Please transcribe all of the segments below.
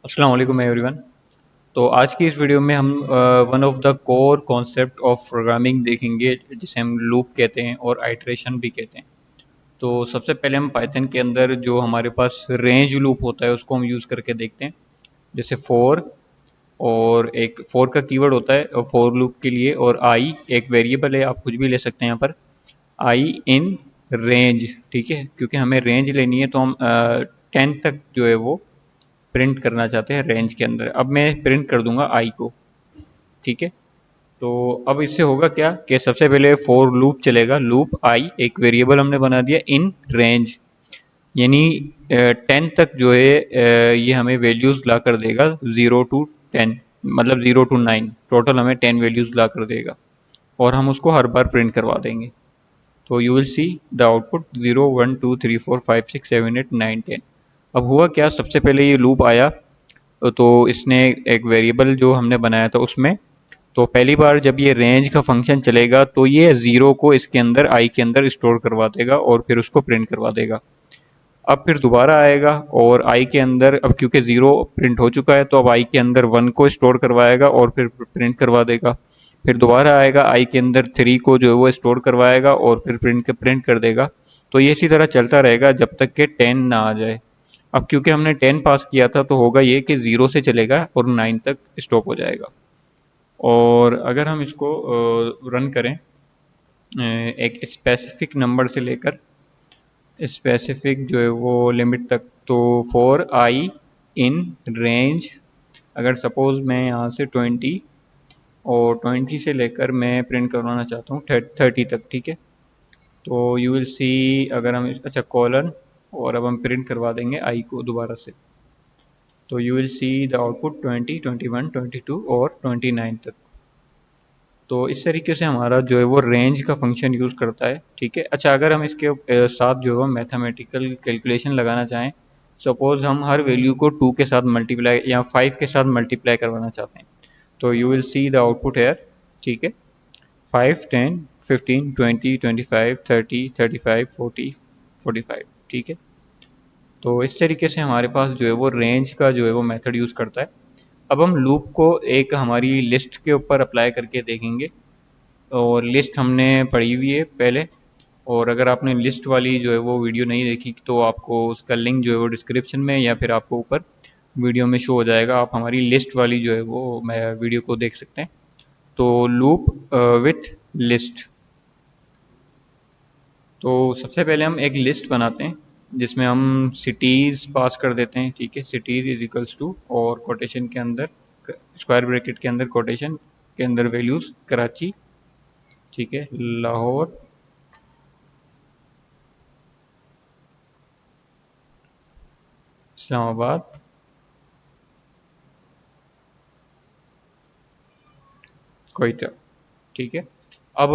अस्सलाम वालेकुम एवरीवन। तो आज की इस वीडियो में हम one of the core concept of programming देखेंगे जिसे हम लूप कहते हैं और आइटरेशन भी कहते हैं। तो सबसे पहले हम पाइथन के अंदर जो हमारे पास रेंज लूप होता है उसको हम यूज़ करके देखते हैं। जैसे फोर और एक फोर का कीवर्ड होता है फोर लूप के लिए, और आई एक वेरिएबल है, आप कुछ भी ले सकते हैं यहाँ पर। आई इन रेंज, ठीक है, क्योंकि हमें रेंज लेनी है तो हम 10 तक जो है वो प्रिंट करना चाहते हैं रेंज के अंदर। अब मैं प्रिंट कर दूंगा आई को, ठीक है। तो अब इससे होगा क्या कि सबसे पहले फॉर लूप चलेगा। लूप आई एक वेरिएबल हमने बना दिया इन रेंज, यानी 10 तक जो है ये हमें वैल्यूज ला कर देगा, 0 to 10, मतलब 0 to 9, टोटल हमें 10 वैल्यूज ला कर देगा और हम उसको हर बार प्रिंट करवा देंगे। तो you will see the output 0 1 2 3 4 5 6 7 8 9 10। अब हुआ क्या, सबसे पहले ये लूप आया तो इसने एक वेरिएबल जो हमने बनाया था उसमें, तो पहली बार जब ये रेंज का फंक्शन चलेगा तो ये ज़ीरो को इसके अंदर आई के अंदर स्टोर करवा देगा और फिर उसको प्रिंट करवा देगा। अब फिर दोबारा आएगा और आई के अंदर, अब क्योंकि ज़ीरो प्रिंट हो चुका है तो अब आई के अंदर वन को स्टोर करवाएगा और फिर प्रिंट करवा देगा। फिर दोबारा आएगा आई के अंदर थ्री को जो है वो स्टोर करवाएगा और फिर प्रिंट कर देगा। तो ये इसी तरह चलता रहेगा जब तक कि 10 ना आ जाए। अब क्योंकि हमने 10 पास किया था तो होगा ये कि ज़ीरो से चलेगा और 9 तक स्टॉप हो जाएगा। और अगर हम इसको रन करें एक स्पेसिफिक नंबर से लेकर स्पेसिफिक जो है वो लिमिट तक, तो फॉर आई इन रेंज, अगर सपोज मैं यहाँ से 20 और 20 से लेकर मैं प्रिंट करवाना चाहता हूँ 30 तक, ठीक है। तो यू विल सी, अगर हम अच्छा कॉलन, और अब हम प्रिंट करवा देंगे आई को दोबारा से, तो you will see the output 20 21 22 और 29 तक। तो इस तरीके से हमारा जो है वो रेंज का फंक्शन यूज़ करता है, ठीक है। अच्छा, अगर हम इसके साथ जो है मैथमेटिकल कैलकुलेशन लगाना चाहें, सपोज हम हर वैल्यू को 2 के साथ मल्टीप्लाई या 5 के साथ मल्टीप्लाई करवाना चाहते हैं, तो you will see the output here, ठीक है। 5 10 15 20 25 30 35 40 45, ठीक है। तो इस तरीके से हमारे पास जो है वो रेंज का जो है वो मेथड यूज़ करता है। अब हम लूप को एक हमारी लिस्ट के ऊपर अप्लाई करके देखेंगे, और लिस्ट हमने पढ़ी हुई है पहले। और अगर आपने लिस्ट वाली जो है वो वीडियो नहीं देखी तो आपको उसका लिंक जो है वो डिस्क्रिप्शन में या फिर आपको ऊपर वीडियो में शो हो जाएगा, आप हमारी लिस्ट वाली जो है वो मैं वीडियो को देख सकते हैं। तो लूप विथ लिस्ट, तो सबसे पहले हम एक लिस्ट बनाते हैं जिसमें हम सिटीज़ पास कर देते हैं, ठीक है। सिटीज़ इज इक्वल्स टू, और कोटेशन के अंदर, स्क्वायर ब्रैकेट के अंदर कोटेशन के अंदर वैल्यूज़ कराची, ठीक है, लाहौर, इस्लामाबाद, कोयटा, ठीक है। अब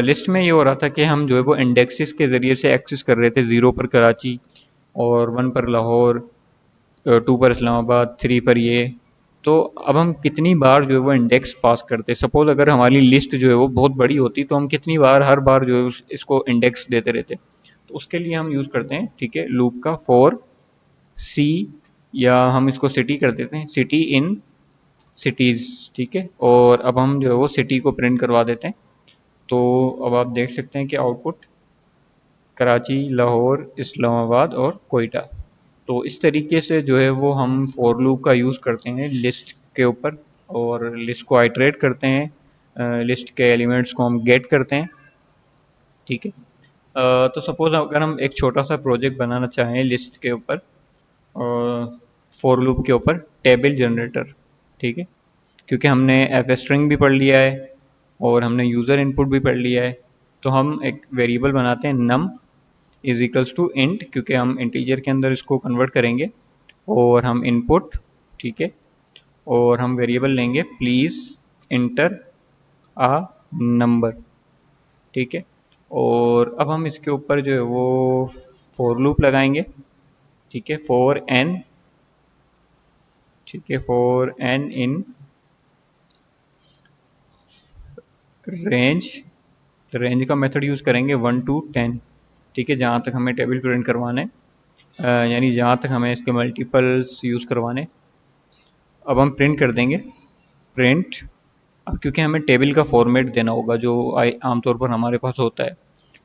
लिस्ट में ये हो रहा था कि हम जो है वो इंडेक्सेस के ज़रिए से एक्सेस कर रहे थे, ज़ीरो पर कराची और वन पर लाहौर, टू पर इस्लामाबाद, थ्री पर ये। तो अब हम कितनी बार जो है वो इंडेक्स पास करते, सपोज अगर हमारी लिस्ट जो है वो बहुत बड़ी होती तो हम कितनी बार हर बार जो है इसको इंडेक्स देते रहते। तो उसके लिए हम यूज़ करते हैं, ठीक है, लूप का फॉर सी, या हम इसको सिटी कर देते हैं, सिटी इन सिटीज़, ठीक है। और अब हम जो है वो सिटी को प्रिंट करवा देते हैं। तो अब आप देख सकते हैं कि आउटपुट कराची, लाहौर, इस्लामाबाद और कोयटा। तो इस तरीके से जो है वो हम फॉर लूप का यूज़ करते हैं लिस्ट के ऊपर, और लिस्ट को आइटरेट करते हैं, लिस्ट के एलिमेंट्स को हम गेट करते हैं, ठीक है। तो सपोज अगर हम एक छोटा सा प्रोजेक्ट बनाना चाहें लिस्ट के ऊपर, फॉर लूप के ऊपर, टेबल जनरेटर, ठीक है, क्योंकि हमने एफ स्ट्रिंग भी पढ़ लिया है और हमने यूज़र इनपुट भी पढ़ लिया है। तो हम एक वेरिएबल बनाते हैं num is equals to int, क्योंकि हम इंटीजर के अंदर इसको कन्वर्ट करेंगे, और हम इनपुट, ठीक है, और हम वेरिएबल लेंगे प्लीज़ इंटर आ नंबर, ठीक है। और अब हम इसके ऊपर जो है वो फॉर लूप लगाएंगे, ठीक है, फॉर एन, ठीक है, for n in range, range का मेथड यूज़ करेंगे 1 to 10, ठीक है, जहाँ तक हमें टेबल प्रिंट करवाना है, यानी जहाँ तक हमें इसके मल्टीपल्स यूज़ करवाने। अब हम प्रिंट कर देंगे, प्रिंट। अब क्योंकि हमें टेबल का फॉर्मेट देना होगा जो आमतौर पर हमारे पास होता है,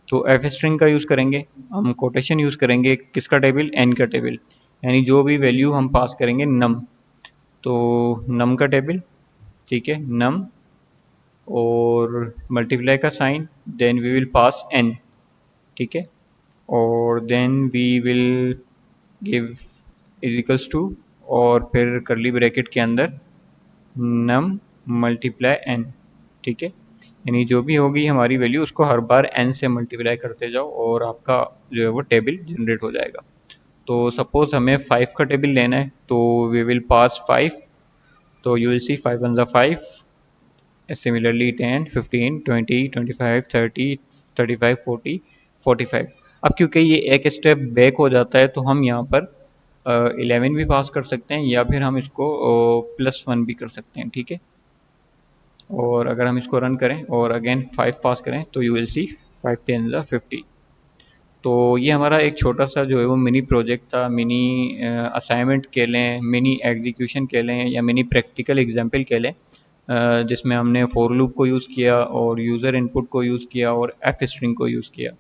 तो एफ स्ट्रिंग का यूज़ करेंगे, हम कोटेशन यूज़ करेंगे, किसका टेबल, एन का टेबल, यानी जो भी वैल्यू हम पास करेंगे नम, तो नम का टेबल, ठीक है, नम और मल्टीप्लाई का sign, then we will pass n, ठीक है, और then we will give is equals to, और फिर करली ब्रैकेट के अंदर नम मल्टीप्लाई एन, ठीक है, यानी जो भी होगी हमारी वैल्यू उसको हर बार एन से मल्टीप्लाई करते जाओ और आपका जो है वो टेबल जनरेट हो जाएगा। तो सपोज हमें 5 का टेबल लेना है, तो वी विल पास 5, तो यू विल सी 5 वन ज़ा 5, सिमिलरली 10, 15, 20, 25, 30, 35, 40, 45। अब क्योंकि ये एक स्टेप बैक हो जाता है, तो हम यहाँ पर 11 भी पास कर सकते हैं या फिर हम इसको +1 भी कर सकते हैं, ठीक है। और अगर हम इसको रन करें और अगेन 5 पास करें, तो यू विल सी 5 10 ज़ा 50। तो ये हमारा एक छोटा सा जो है वो मिनी प्रोजेक्ट था, मिनी असाइनमेंट कह लें, मिनी एग्जीक्यूशन कह लें, या मिनी प्रैक्टिकल एग्जाम्पल कह लें, जिसमें हमने फॉर लूप को यूज़ किया और यूज़र इनपुट को यूज़ किया और एफ स्ट्रिंग को यूज़ किया।